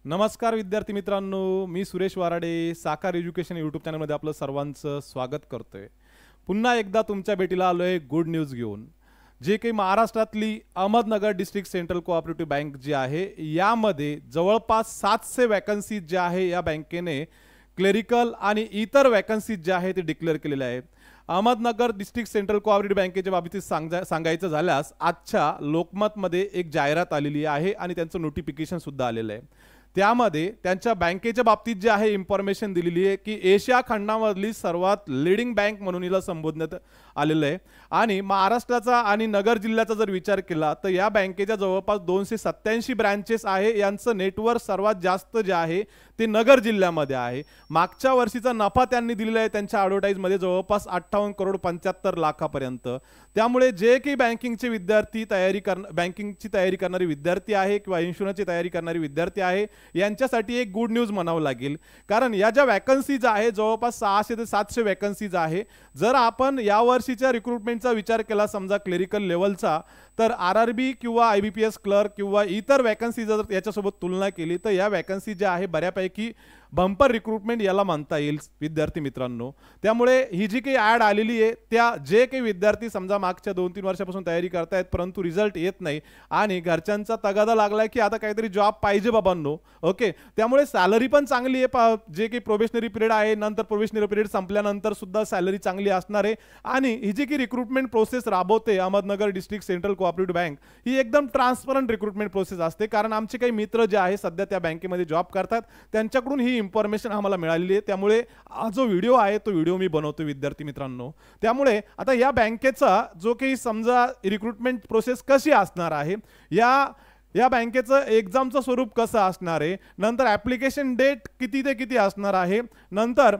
नमस्कार विद्यार्थी मित्रांनो, मी सुरेश वाराडे साकार एज्युकेशन यूट्यूब चॅनलमध्ये आपलं सर्वांचं स्वागत करतोय। पुन्हा एकदा तुमच्या भेटीला आलोय गुड न्यूज घेऊन। जे काही महाराष्ट्रातली Ahmednagar district central cooperative bank जी आहे यामध्ये जवळपास 700 वॅकन्सीज ज्या आहे या बँकेने क्लेरिकल आणि इतर वॅकन्सीज ज्या आहे ते डिक्लेअर केलेल्या आहेत। अहमदनगर डिस्ट्रिक्ट सेंट्रल कोऑपरेटिव्ह बँकेच्या बाबतीत सांगायचं झाल्यास आजच्या लोकमतमध्ये एक जाहिरात आलेली आहे आणि त्यांचं नोटिफिकेशन सुद्धा आलेलं आहे। त्यामध्ये त्यांच्या बँकेच्या बाबतीत जे आहे इन्फॉर्मेशन दिलेली आहे की एशिया खंडामधली सर्वात लीडिंग बँक म्हणून हिला संबोधण्यात आलेलं आहे। आणि महाराष्ट्राचा आणि नगर जिल्ह्याचा जर विचार केला तर या बँकेच्या जवळपास 287 ब्रांचेस आहे। यांचं नेटवर्क सर्वात जास्त जे आहे ते नगर जिल्ह्यामध्ये आहे। मागच्या वर्षीचा नफा त्यांनी दिलेला आहे त्यांच्या ॲडव्हर्टाइजमध्ये जवळपास 58 करोड 75 लाखापर्यंत। त्यामुळे जे काही बँकिंगचे विद्यार्थी बँकिंगची तयारी करणारे विद्यार्थी आहे किंवा इन्शुरन्सची तयारी करणारे विद्यार्थी आहे यांच्यासाठी एक गुड न्यूज म्हणावं लागेल। कारण या ज्या वॅकन्सीज आहे जवळपास 600 ते 700 वॅकन्सीज आहे। जर आपण या वर्षीच्या रिक्रुटमेंटचा विचार केला समजा क्लेरिकल लेवलचा तर आरआरबी किंवा आयबीपीएस क्लर्क किंवा इतर वॅकन्सीज जर याच्यासोबत तुलना केली तर या वॅकन्सी ज्या आहे बऱ्यापैकी बंपर रिक्रुटमेंट याला मानता येईल विद्यार्थी मित्रांनो। त्यामुळे ही जी काही ॲड आलेली आहे त्या जे काही विद्यार्थी समजा मागच्या 2-3 वर्षापासून तयारी करतायत परंतु रिझल्ट येत नाही आणि घरच्यांचा तगादा लागलाय की आता काहीतरी जॉब पाहिजे बाबांनो, ओके, त्यामुळे सॅलरी पण चांगली आहे। जे काही प्रोबेशनरी पिरियड आहे नंतर प्रोबेशनरी पिरियड संपल्यानंतर सुद्धा सॅलरी चांगली असणार आहे। आणि ही जी काही रिक्रुटमेंट प्रोसेस राबवते Ahmednagar district central cooperative bank ही एकदम ट्रान्सपरंट रिक्रुटमेंट प्रोसेस असते। कारण आमचे काही मित्र जे आहे सध्या त्या बँकेमध्ये जॉब करतात त्यांच्याकडून ही इन्फॉर्मेशन आम्हाला मिळालेली आहे। त्यामुळे हा जो व्हिडिओ आहे तो व्हिडिओ मी बनवतो विद्यार्थी मित्रांनो। त्यामुळे आता या बँकेचा जो काही समजा रिक्रुटमेंट प्रोसेस कशी असणार आहे, या बँकेचं एक्झामचं स्वरूप कसं असणार आहे, नंतर ॲप्लिकेशन डेट किती ते किती असणार आहे, नंतर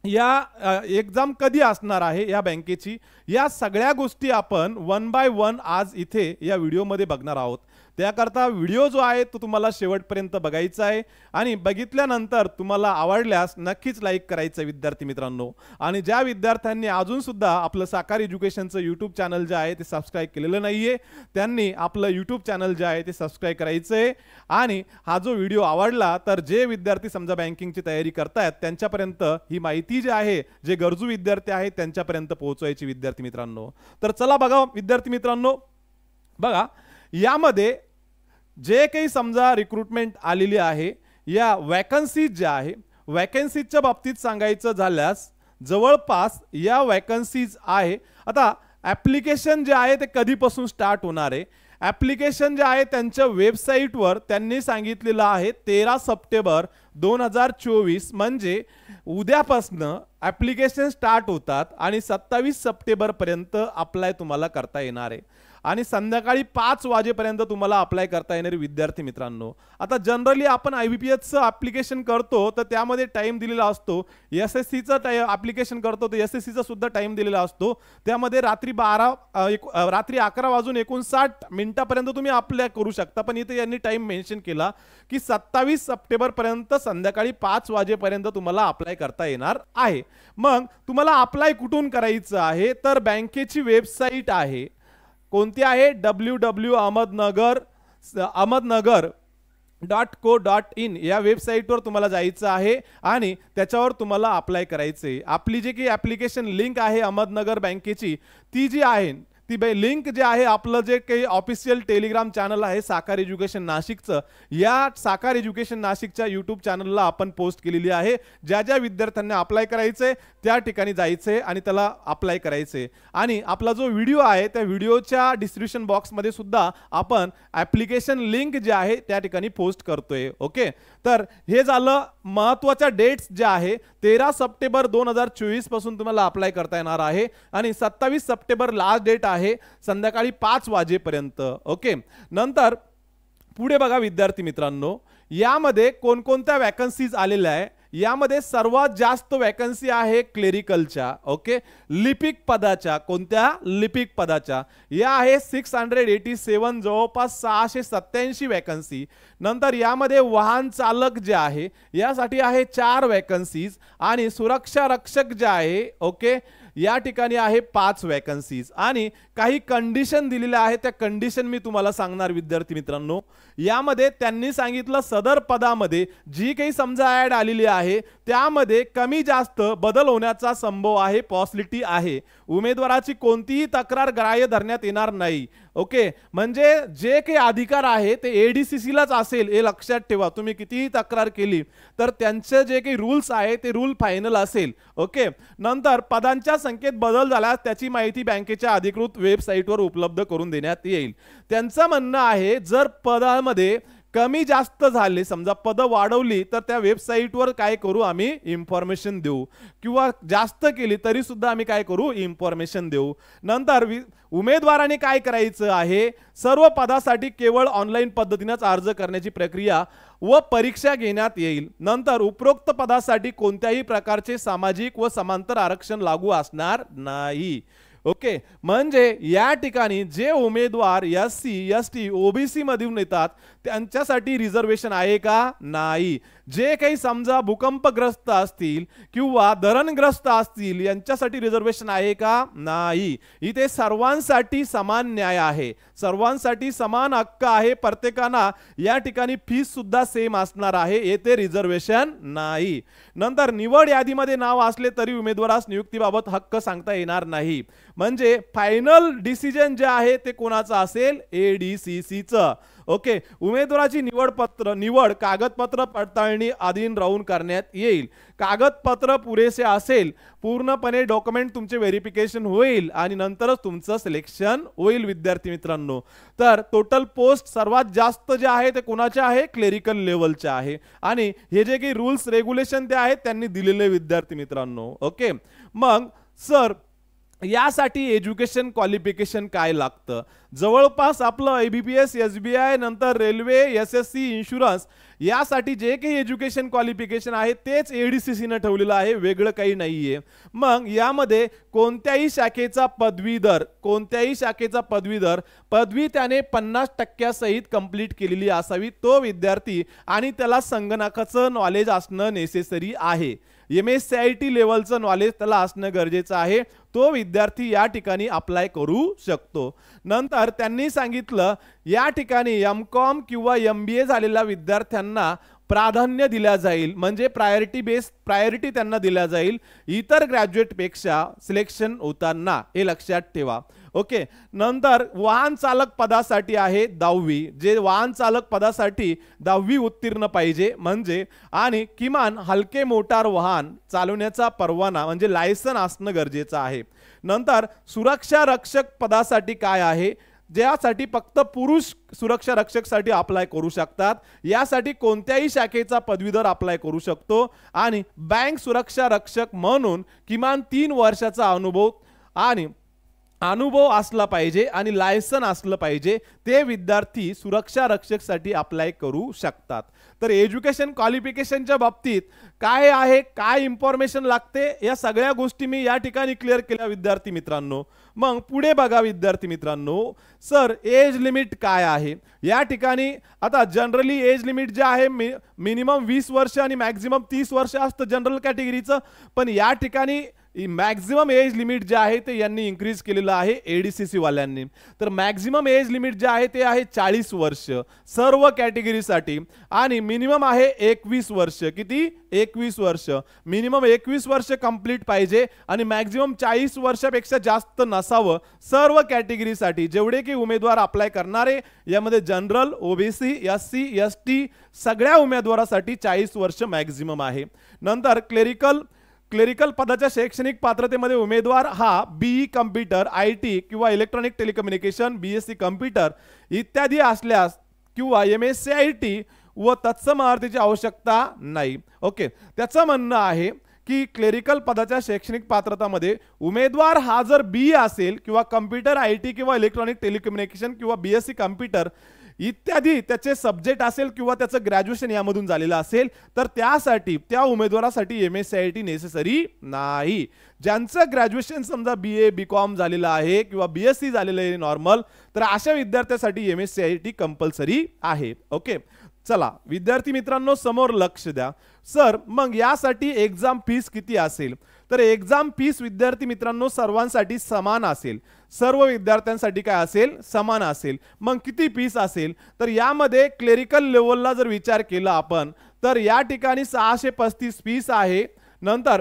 या एक्झाम कधी असणार आहे या बँकेची, या सगळ्या गोष्टी आपण 1 बाय 1 आज इथे या व्हिडिओमध्ये बघणार आहोत। त्याकरता व्हिडिओ जो आहे तो तुम्हाला शेवटपर्यंत बघायचा आहे आणि बघितल्यानंतर तुम्हाला आवडल्यास नक्कीच लाईक करायचं विद्यार्थी मित्रांनो। आणि ज्या विद्यार्थ्यांनी अजून सुद्धा आपलं साकार एज्युकेशनचं यूट्यूब चॅनल जे आहे ते सबस्क्राईब केलेलं नाहीये त्यांनी आपलं यूट्यूब चॅनल जे आहे ते सबस्क्राईब करायचं आहे। आणि हा जो व्हिडिओ आवडला तर जे विद्यार्थी समजा बँकिंगची तयारी करतायत त्यांच्यापर्यंत ही माहिती जी आहे जे गरजू विद्यार्थी आहेत त्यांच्यापर्यंत पोहोचवायची विद्यार्थी मित्रांनो। तर चला बघा विद्यार्थी मित्रांनो, बघा यामध्ये जे काही समजा रिक्रुटमेंट आलेली आहे या वॅकन्सीज ज्या आहे वॅकन्सीजच्या बाबतीत सांगायचं झाल्यास जवळपास या वॅकन्सीज आहे। आता ॲप्लिकेशन जे आहे ते कधीपासून स्टार्ट होणार आहे, ॲप्लिकेशन जे आहे त्यांच्या वेबसाईटवर त्यांनी सांगितलेलं आहे 13 सप्टेंबर 2024 म्हणजे उद्यापासनं ॲप्लिकेशन स्टार्ट होतात आणि 27 सप्टेंबरपर्यंत अप्लाय तुम्हाला करता येणार आहे आणि संध्याकाळी 5 वाजेपर्यंत तुम्हाला अप्लाय करता येणारे विद्यार्थी मित्रांनो। आता जनरली आपण आयबीपीएसचं ॲप्लिकेशन करतो तर त्यामध्ये टाईम दिलेला असतो, एसएससीचं ॲप्लिकेशन करतो तर एसएससीचा सुद्धा टाईम दिलेला असतो। त्यामध्ये रात्री 11:59 तुम्ही अप्लाय करू शकता। पण इथे यांनी टाईम मेन्शन केला की 27 सप्टेंबरपर्यंत संध्याकाळी 5 वाजेपर्यंत तुम्हाला अप्लाय करता येणार आहे। मग तुम्हाला अप्लाय कुठून करायचं आहे तर बँकेची वेबसाईट आहे, कोणती आहे www.ahmednagar.co.in या वेबसाईटवर तुम्हाला जायचं आहे आणि त्याच्यावर तुम्हाला अप्लाय करायचे। आपली जी काही ॲप्लिकेशन लिंक आहे अहमदनगर बँकेची ती जी आहे ती लिंक जे आहे आपलं जे काही ऑफिशियल टेलिग्राम चॅनल आहे साकार एज्युकेशन नाशिकचं या साकार एज्युकेशन नाशिकच्या यूट्यूब चॅनलला आपण पोस्ट केलेली आहे। ज्या ज्या विद्यार्थ्यांना अप्लाय करायचे त्या ठिकाणी जायचे आणि त्याला अप्लाय करायचे। आणि आपला जो व्हिडिओ आहे त्या व्हिडिओच्या डिस्क्रिप्शन बॉक्समध्ये सुद्धा आपण ॲप्लिकेशन लिंक जे आहे त्या ठिकाणी पोस्ट करतोय, ओके। तर हे झालं महत्त्वाच्या डेट्स ज्या आहे 13 सप्टेंबर 2024 पासून तुम्हाला अप्लाय करता येणार आहे आणि 27 सप्टेंबर लास्ट डेट आहे संध्याकाळी 5 वाजेपर्यंत, ओके। नंतर पुढे बघा विद्यार्थी मित्रांनो, यामध्ये कोणकोणत्या वॅकन्सीज आलेल्या आहे, यामध्ये सर्वात जास्त वॅकन्सी आहे क्लेरिकलच्या, ओके, लिपिक पदाच्या। कोणत्या? लिपिक पदाच्या। या आहे 687 जवळपास 687 वॅकन्सी। नंतर यामध्ये वाहन चालक जे आहे यासाठी आहे 4 वॅकन्सीज आणि सुरक्षा रक्षक जे आहे, ओके, या ठिकाणी आहे 5 वॅकन्सीज आणि काही कंडिशन दिलेल्या आहेत. त्या कंडिशन मी तुम्हाला सांगणार विद्यार्थी मित्रांनो. यामध्ये त्यांनी सांगितलं सदर पदामध्ये जी काही समजा ऍड आलेली आहे त्यामध्ये कमी जास्त बदल होण्याचा संभव आहे, पॉसिबिलिटी आहे. उमेदवाराची कोणतीही तक्रार ग्राह्य धरण्यात येणार नाही. ओके, म्हणजे जे काही अधिकार आहे ते एडीसीसी लाच असेल हे लक्षात ठेवा. तुम्ही कितीही तक्रार केली तर त्यांचे जे काही रूल्स आहे ते रूल फायनल असेल. ओके, नंतर पदांच्या संख्येत बदल झाल्यास त्याची माहिती बँकेच्या अधिकृत वेबसाईटवर उपलब्ध करून देण्यात येईल. त्यांचं म्हणणं आहे जर पदामध्ये कमी जास्त झाले, समजा पद वाढवली तर त्या वेबसाईटवर काय करू आम्ही इन्फॉर्मेशन देऊ, किंवा जास्त केली तरी सुद्धा आम्ही काय करू इन्फॉर्मेशन देऊ. नंतर उमेदवाराने काय करायचं आहे, सर्व पदासाठी केवळ ऑनलाईन पद्धतीनेच अर्ज करण्याची प्रक्रिया व परीक्षा घेण्यात येईल. नंतर उपरोक्त पदासाठी कोणत्याही प्रकारचे सामाजिक व समांतर आरक्षण लागू असणार नाही. ओके, म्हणजे या ठिकाणी जे उमेदवार SC ST OBC मधून येतात त्यांच्यासाठी रिझर्वेशन आहे का, नाही. जे काही समजा भूकंपग्रस्त असतील किंवा धरणग्रस्त असतील यांच्यासाठी रिझर्वेशन आहे का, नाही. इथे सर्वांसाठी समान न्याय आहे, सर्वांसाठी समान हक्क आहे. प्रत्येकाला या ठिकाणी फीस सुद्धा सेम असणार आहे, येथे रिझर्वेशन नाही. नंतर निवड यादीमध्ये नाव असले तरी उमेदवारास नियुक्तीबाबत हक्क सांगता येणार नाही. म्हणजे फायनल डिसिजन जे आहे ते कोणाचं असेल, एडीसीसीचं. ओके, उमेदवाराची निवड कागदपत्र पडताळणी अधीन राहून करण्यात येईल. कागदपत्र पुरेसे असेल, पूर्णपणे डॉक्युमेंट तुमचे व्हेरिफिकेशन होईल आणि नंतरच तुमचं सिलेक्शन होईल विद्यार्थी मित्रांनो. तर टोटल पोस्ट सर्वात जास्त जे आहे ते कोणाचे आहे, क्लेरिकल लेवलचे आहे. आणि हे जे काही रूल्स रेग्युलेशन ते आहेत त्यांनी दिलेले विद्यार्थी मित्रांनो. ओके, मग सर यासाठी एज्युकेशन क्वालिफिकेशन काय लागतं, जवळपास आपलं IBPS SBI नंतर रेल्वे SSC इन्शुरन्स यासाठी जे काही एज्युकेशन क्वालिफिकेशन आहे तेच एडीसीसीने ठेवलेलं आहे, वेगळं काही नाहीये. मग यामध्ये कोणत्याही शाखेचा पदवीधर, पदवी त्याने 50% सहित कंप्लीट केलेली असावी तो विद्यार्थी, आणि त्याला संगणकाचं नॉलेज असणं नेसेसरी आहे. MSCIT लेवलचं नॉलेज त्याला असणं गरजेचं आहे. तो विद्यार्थी या ठिकाणी अप्लाय करू शकतो. नंतर त्यांनी सांगितलं या ठिकाणी MCOM किंवा MBA झालेल्या विद्यार्थ्यांना प्राधान्य दिल्या जाईल, म्हणजे प्रायोरिटी त्यांना दिल्या जाईल इतर ग्रॅज्युएट पेक्षा सिलेक्शन होताना, हे लक्षात ठेवा. ओके, नंतर वाहन चालक पदासाठी आहे 10वी, जे वाहन चालक पदासाठी 10वी उत्तीर्ण पाहिजे म्हणजे, आणि किमान हलके मोटार वाहन चालवण्याचा परवाना म्हणजे लायसन असणं गरजेचं आहे. नंतर सुरक्षा रक्षक पदासाठी काय आहे, ज्यासाठी फक्त पुरुष सुरक्षा रक्षकसाठी अप्लाय करू शकतात. यासाठी कोणत्याही शाखेचा पदवीधर अप्लाय करू शकतो. आणि बँक सुरक्षा रक्षक म्हणून किमान 3 वर्षाचा अनुभव असला पाहिजे आणि लायसन असलं पाहिजे, ते विद्यार्थी सुरक्षा रक्षकसाठी अप्लाय करू शकतात. तर एज्युकेशन क्वालिफिकेशनच्या बाबतीत काय आहे, काय इन्फॉर्मेशन लागते, या सगळ्या गोष्टी मी या ठिकाणी क्लिअर केल्या विद्यार्थी मित्रांनो. मग पुढे बघा विद्यार्थी मित्रांनो, सर एज लिमिट काय आहे. या ठिकाणी आता जनरली एज लिमिट जे आहे मिनिमम 20 वर्ष आणि मॅक्झिमम 30 वर्ष असतं जनरल कॅटेगरीचं, पण या ठिकाणी मॅक्झिमम एज लिमिट जे आहे ते यांनी इन्क्रीज केलेलं आहे एडीसीसी वाल्यांनी. तर मॅक्झिमम एज लिमिट जे आहे ते आहे 40 वर्ष सर्व कॅटेगरीसाठी, आणि मिनिमम आहे 21 वर्ष. किती, 21 वर्ष. मिनिमम 21 वर्ष कंप्लीट पाहिजे आणि मॅक्झिमम 40 वर्षापेक्षा जास्त नसावं सर्व कॅटेगरीसाठी. जेवढे की उमेदवार अप्लाय करणारे यामध्ये जनरल, OBC, SC ST सगळ्या उमेदवारासाठी 40 वर्ष मॅक्झिमम आहे. नंतर क्लेरिकल पदाच्या शैक्षणिक पात्रतेमध्ये उमेदवार हा BE कम्प्युटर, IT किंवा इलेक्ट्रॉनिक टेलिकम्युनिकेशन, BSc कम्प्युटर इत्यादी असल्यास किंवा MSCIT व तत्सम अर्हतेची आवश्यकता नाही. ओके, त्याचं म्हणणं आहे की क्लेरिकल पदाच्या शैक्षणिक पात्रतामध्ये उमेदवार हा जर BE असेल किंवा कम्प्युटर, IT किंवा इलेक्ट्रॉनिक टेलिकम्युनिकेशन किंवा BSc कम्प्युटर इत्यादी त्याचे सब्जेक्ट असेल किंवा त्याचं ग्रॅज्युएशन यामधून झालेलं असेल तर त्यासाठी त्या उमेदवारासाठी MSCIT नेसेसरी नाही. ज्यांचं ग्रॅज्युएशन समजा BA BCom झालेलं आहे किंवा BSc झालेलं आहे नॉर्मल, तर अशा विद्यार्थ्यांसाठी MSCIT कंपल्सरी आहे. ओके, चला विद्यार्थी मित्रांनो समोर लक्ष द्या. सर मग यासाठी एक्झाम फीस किती असेल, तर एक्झाम फीस विद्यार्थी मित्रांनो सर्वांसाठी समान असेल, सर्व विद्यार्थ्यांसाठी काय असेल, समान असेल. मग किती फीस असेल, तर यामध्ये क्लेरिकल लेवलला जर विचार केला आपण तर या ठिकाणी 635 फीस आहे. नंतर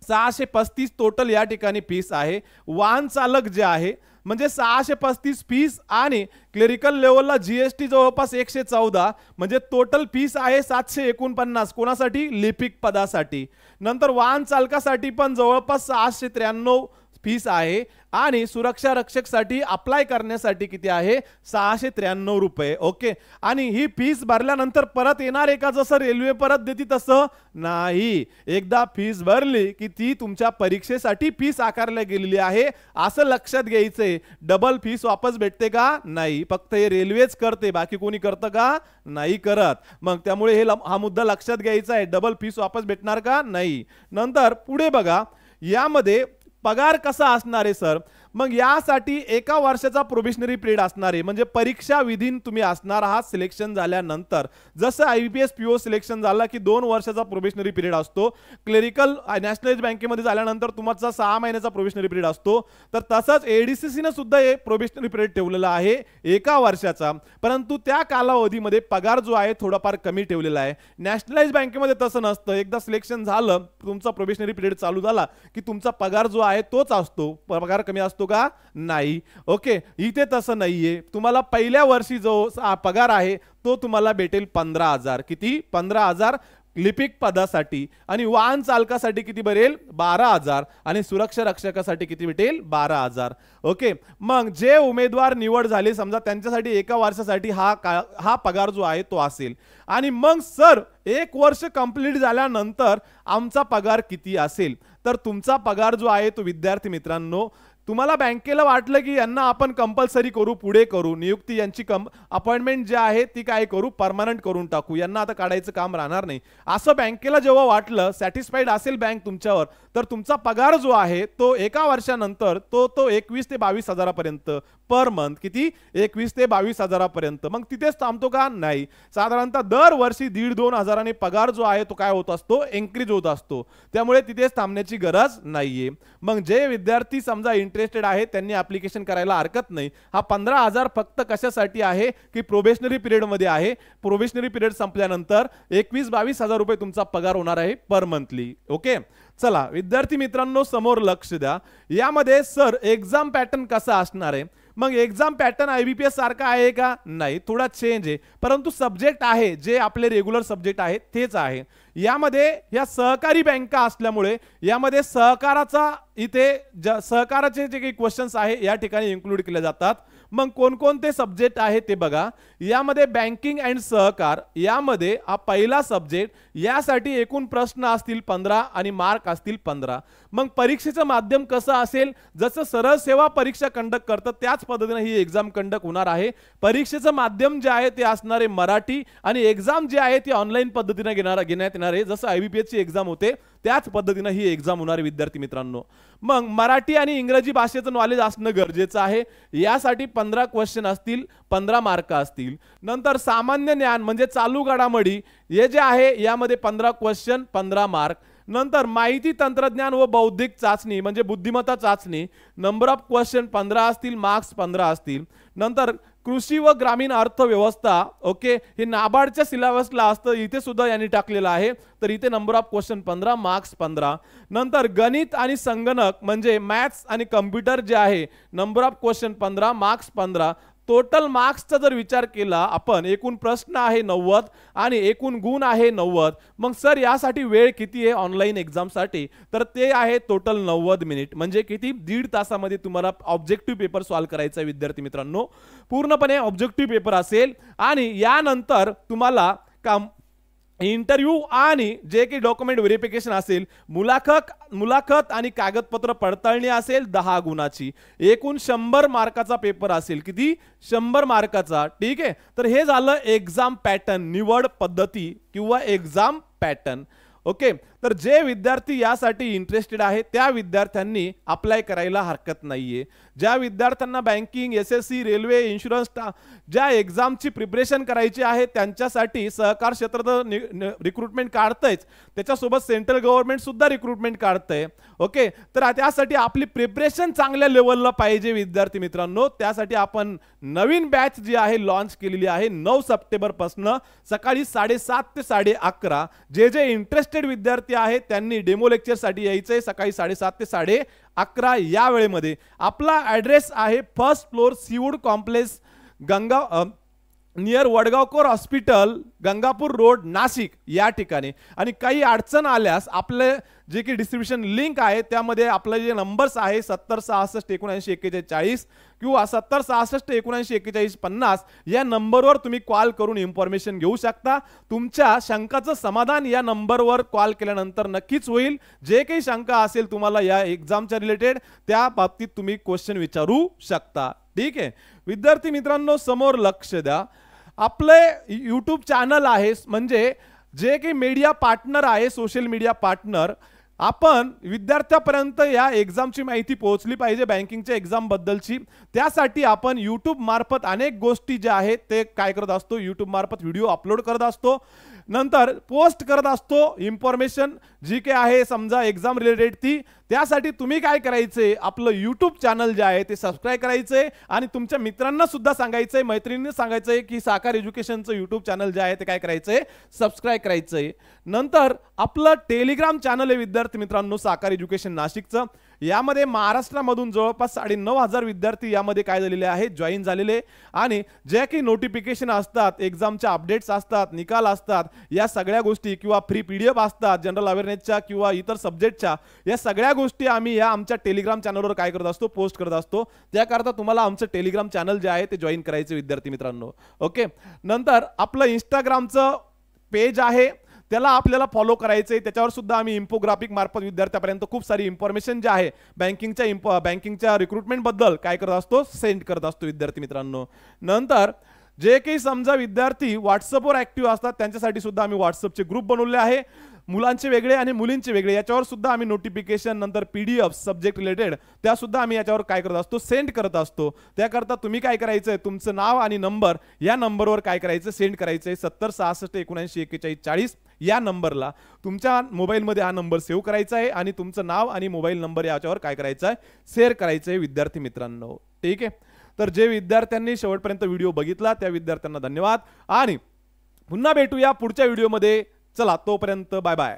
635 टोटल या ठिकाणी फीस आहे. वाहन चालक जे आहे म्हणजे 635 फीस आणि क्लेरिकल लेवलला जीएसटी जवळपास 114 म्हणजे टोटल फीस आहे 749 कोणासाठी, लिपिक पदासाठी. नंतर वाहन चालकासाठी पण जवळपास 693 फीस आहे आणि सुरक्षा रक्षकसाठी अप्लाय करण्यासाठी किती आहे, 693 रुपये. ओके, आणि ही फीस भरल्यानंतर परत येणार आहे का, जसं रेल्वे परत देते तसं नाही. एकदा फीस भरली की ती तुमच्या परीक्षेसाठी फीस आकारल्या गेलेली आहे असं लक्षात घ्यायचंय. डबल फीस वापस भेटते का, नाही. फक्त हे रेल्वेच करते, बाकी कोणी करतं का, नाही करत. मग त्यामुळे हा मुद्दा लक्षात घ्यायचा आहे. डबल फीस वापस भेटणार का, नाही. नंतर पुढे बघा, यामध्ये पगार कसा असणार आहे सर, मग यासाठी एका वर्षाचा प्रोबेशनरी पिरियड असणार आहे. म्हणजे परीक्षा विधीन तुम्ही असणार आहात सिलेक्शन झाल्यानंतर. जसं आयबीपीएस पीओ सिलेक्शन झाला की 2 वर्षाचा प्रोबेशनरी पिरियड असतो. क्लेरिकल नॅशनलाइज बँकेमध्ये झाल्यानंतर तुमचा 6 महिन्याचा प्रोबेशनरी पिरियड असतो. तर तसंच एडीसीसीने सुद्धा एक प्रोबेशनरी पिरियड ठेवलेला आहे 1 वर्षाचा. परंतु त्या कालावधीमध्ये पगार जो आहे थोडाफार कमी ठेवलेला आहे. नॅशनलाइज बँकेमध्ये तसं नसतं. एकदा सिलेक्शन झालं, तुमचा प्रोबेशनरी पिरियड चालू झाला की तुमचा पगार जो आहे तोच असतो. पगार कमी असतो का, नाही. ओके, इथे तसं नाहीये. तुम्हाला पहिल्या वर्षी जो पगार आहे तो तुम्हाला भेटेल 15,000. किती, 15,000 लिपिक पदासाठी. आणि वाहन चालकासाठी किती भरेल, 12,000. आणि सुरक्षा रक्षकासाठी किती भेटेल, 12,000. ओके, मग जे उमेदवार निवड झाले समजा त्यांच्यासाठी एका वर्षासाठी हा पगार जो आहे तो असेल. आणि मग सर 1 वर्ष कंप्लीट झाल्यानंतर आमचा पगार किती असेल, तर तुमचा पगार जो आहे तो विद्यार्थी मित्रांनो, तुम्हाला बँकेला वाटलं की यांना आपण कंपल्सरी करू, पुढे करू, नियुक्ती यांची अपॉइंटमेंट जी आहे ती काय करू, परमनंट करून टाकू, यांना आता काढायचं काम राहणार नाही, असं बँकेला जेव्हा वाटलं, सॅटिस्फाईड असेल बँक तुमच्यावर, तर तुमचा पगार जो आहे तो एका वर्षानंतर तो 21 ते 22 हजारापर्यंत पर मंथ. किती, 21 ते 22 हजारापर्यंत. मग तिथेच थांबतो का, नाही. साधारणतः दरवर्षी 1,5-2 हजारांनी पगार जो आहे तो काय होत असतो, इन्क्रीज होत असतो. त्यामुळे तिथेच थांबण्याची गरज नाहीये. मग जे विद्यार्थी समजा इंटरेस्टेड आहेत त्यांनी ऍप्लिकेशन करायला हरकत नाही. हा 15,000 फक्त कशासाठी आहे की प्रोबेशनरी पिरियड मध्ये आहे. प्रोबेशनरी पिरियड संपल्यानंतर 21-22 हजार रुपये तुमचा पगार होणार आहे पर मंथली. ओके, चला विद्यार्थी मित्रांनो समोर लक्ष द्या. यामध्ये सर एक्झाम पॅटर्न कसा असणार आहे, मग एक्झाम पॅटर्न आयबीपीएस सारखा आहे का, नाही, थोडा चेंज आहे. परंतु सब्जेक्ट आहे जे आपले रेग्युलर सब्जेक्ट आहेत तेच आहे. यामध्ये या सहकारी बँका असल्यामुळे यामध्ये सहकाराचा इथे सहकाराचे जे काही क्वेश्चन्स आहे या ठिकाणी इन्क्लूड केले जातात. मग कोणकोणते सब्जेक्ट आहे ते बघा. यामध्ये बँकिंग अँड सहकार यामध्ये हा पहिला सब्जेक्ट, यासाठी एकूण प्रश्न असतील 15 आणि मार्क असतील 15. मग परीक्षेचं माध्यम कसं असेल, जसं सरळ सेवा परीक्षा कंडक्ट करतात त्याच पद्धतीने ही एक्झाम कंडक्ट होणार आहे. परीक्षेचं माध्यम जे आहे ते असणारे मराठी आणि एक्झाम जी आहे ती ऑनलाईन पद्धतीने घेण्यात येणार आहे. जसं आयबीपीएस ची एक्झाम होते त्याच पद्धतीने ही एक्झाम होणार आहे विद्यार्थी मित्रांनो. मग मराठी आणि इंग्रजी भाषेचं नॉलेज असणं गरजेचं आहे. यासाठी 15 क्वेश्चन असतील, 15 मार्क असतील. नंतर सामान्य ज्ञान म्हणजे चालू घडामोडी हे जे आहे यामध्ये 15 क्वेश्चन, 15 मार्क. नंतर माहिती तंत्रज्ञान व बौद्धिक चाचणी म्हणजे बुद्धिमत्ता चाचणी, नंबर ऑफ क्वेश्चन 15 असतील, मार्क्स 15 असतील. नंतर कृषी व ग्रामीण अर्थव्यवस्था, ओके, हे नाबार्डच्या सिलेबसला असतं, इथे सुद्धा यांनी टाकलेलं आहे. तर इथे नंबर ऑफ क्वेश्चन 15, मार्क्स 15. नंतर गणित आणि संगणक म्हणजे मॅथ्स आणि कम्प्युटर जे आहे, number of question 15, marks 15. Total मार्क्सचा जर विचार केला आपण, एकूण प्रश्न आहे 90 आणि एकूण गुण आहे 90. मग सर यासाठी वेळ किती आहे ऑनलाईन एक्झामसाठी, तर ते आहे टोटल 90 मिनिट. म्हणजे किती, 1.5 तासामध्ये तुम्हाला ऑब्जेक्टिव्ह पेपर सॉल्व्ह करायचा आहे विद्यार्थी मित्रांनो. पूर्णपणे ऑब्जेक्टिव्ह पेपर असेल आणि यानंतर तुम्हाला इंटरव्ह्यू आणि जे काही डॉक्युमेंट व्हेरिफिकेशन असेल, मुलाखत आणि कागदपत्र पडताळणी असेल 10 गुणाची. एकूण 100 मार्काचा पेपर असेल. किती, 100 मार्काचा. ठीक आहे, तर हे झालं एक्झाम पॅटर्न, निवड पद्धती किंवा एक्झाम पॅटर्न. ओके, तर जे विद्यार्थी यासाठी इंटरेस्टेड आहे त्या विद्यार्थ्यांनी अप्लाय करायला हरकत नाहीये. ज्या विद्यार्थ्यांना बँकिंग, SSC, रेल्वे, इन्शुरन्स ज्या एक्झामची प्रिपरेशन करायची आहे त्यांच्यासाठी सहकार क्षेत्र रिक्रुटमेंट काढतंयच, त्याच्यासोबत सेंट्रल गव्हर्नमेंट सुद्धा रिक्रुटमेंट काढतंय. ओके, तर त्यासाठी आपली प्रिपरेशन चांगल्या लेवलला पाहिजे विद्यार्थी मित्रांनो. त्यासाठी आपण नवीन बॅच जी आहे लॉन्च केलेली आहे 9 सप्टेंबर पासून सकाळी 7:30 ते 11:30. जे इंटरेस्टेड विद्यार्थी आहेत त्यांनी डेमो लेक्चरसाठी यायचंय सकाळी 7:30 ते 11:30 या वेळेमध्ये. आपला ॲड्रेस आहे first floor Seawood complex, near Vadgaonkar hospital, Gangapur road, Nashik या ठिकाणी. आणि काही अडचण आल्यास आपले जे की डिस्ट्रीब्युशन लिंक आहे त्यामध्ये आपले जे नंबर्स आहे 70 66 79 41 40 किंवा 70 66 79 41 50 या नंबरवर तुम्ही कॉल करून इन्फॉर्मेशन घेऊ शकता. तुमच्या शंकाचं समाधान या नंबरवर कॉल केल्यानंतर नक्कीच होईल. जे काही शंका असेल तुम्हाला या एक्झामच्या रिलेटेड त्या बाबतीत तुम्ही क्वेश्चन विचारू शकता. ठीक आहे विद्यार्थी मित्रांनो, समोर लक्ष द्या. आपले यूट्यूब चॅनल आहे म्हणजे जे काही मीडिया पार्टनर आहे, सोशल मीडिया पार्टनर, आपण विद्यार्थ्यापर्यंत या एक्झामची माहिती पोहोचली पाहिजे बँकिंगच्या एक्झाम बद्दलची. त्यासाठी आपण यूट्यूब मार्फत अनेक गोष्टी ज्या आहेत ते काय करत असतो, यूट्यूब मार्फत व्हिडिओ अपलोड करत असतो, नंतर पोस्ट करत असतो इन्फॉर्मेशन जी काय आहे समजा एक्झाम रिलेटेड ती. त्यासाठी तुम्ही काय करायचे, आपलं यूट्यूब चॅनल जे आहे ते सबस्क्राईब करायचे आणि तुमच्या मित्रांना सुद्धा सांगायचंय, मैत्रिणींना सांगायचंय की साकार एज्युकेशनचं यूट्यूब चॅनल जे आहे ते काय करायचंय, सबस्क्राईब करायचंय. नंतर आपलं टेलिग्राम चॅनल आहे विद्यार्थी मित्रांनो साकार एज्युकेशन नाशिकचं. यामध्ये महाराष्ट्रामधून जवळपास 9,500 विद्यार्थी यामध्ये काय झालेले आहेत, जॉईन झालेले. आणि जे काही नोटिफिकेशन असतात, एक्झामच्या अपडेट्स असतात, निकाल असतात, या सगळ्या गोष्टी किंवा फ्री PDF असतात जनरल अवेअरनेसच्या किंवा इतर सब्जेक्टच्या, या सगळ्या गोष्टी आम्ही या आमच्या टेलिग्राम चॅनलवर काय करत असतो, पोस्ट करत असतो. त्याकरता तुम्हाला आमचं टेलिग्राम चॅनल जे आहे ते जॉईन करायचे विद्यार्थी मित्रांनो. ओके, नंतर आपलं इंस्टाग्रामचं पेज आहे त्याला आपल्याला फॉलो करायचंय. त्याच्यावर सुद्धा आम्ही इन्फोग्राफिक मार्फत विद्यार्थ्यापर्यंत खूप सारी इन्फॉर्मेशन जे आहे बँकिंगच्या रिक्रुटमेंट बद्दल काय करत असतो, सेंड करत असतो विद्यार्थी मित्रांनो. नंतर जे काही समजा विद्यार्थी व्हॉट्सअपवर ऍक्टिव्ह असतात त्यांच्यासाठी सुद्धा आम्ही व्हॉट्सअपचे ग्रुप बनवले आहे, मुलांचे वेगळे आणि मुलींचे वेगळे. याच्यावर सुद्धा आम्ही नोटिफिकेशन नंतर PDF सब्जेक्ट रिलेटेड त्या सुद्धा आम्ही याच्यावर काय करत असतो, सेंड करत असतो. त्याकरता तुम्ही काय करायचंय, तुमचं नाव आणि नंबर या नंबरवर काय करायचं, सेंड करायचंय 70 66 79 41 40 या नंबरला. तुमच्या मोबाईलमध्ये हा नंबर सेव्ह करायचा आहे आणि तुमचं नाव आणि मोबाईल नंबर याच्यावर काय करायचं आहे, शेअर करायचं आहे विद्यार्थी मित्रांनो. ठीक आहे, तर जे विद्यार्थ्यांनी शेवटपर्यंत व्हिडिओ बघितला त्या विद्यार्थ्यांना धन्यवाद आणि पुन्हा भेटूया पुढच्या व्हिडिओमध्ये. चला तोपर्यंत बाय बाय.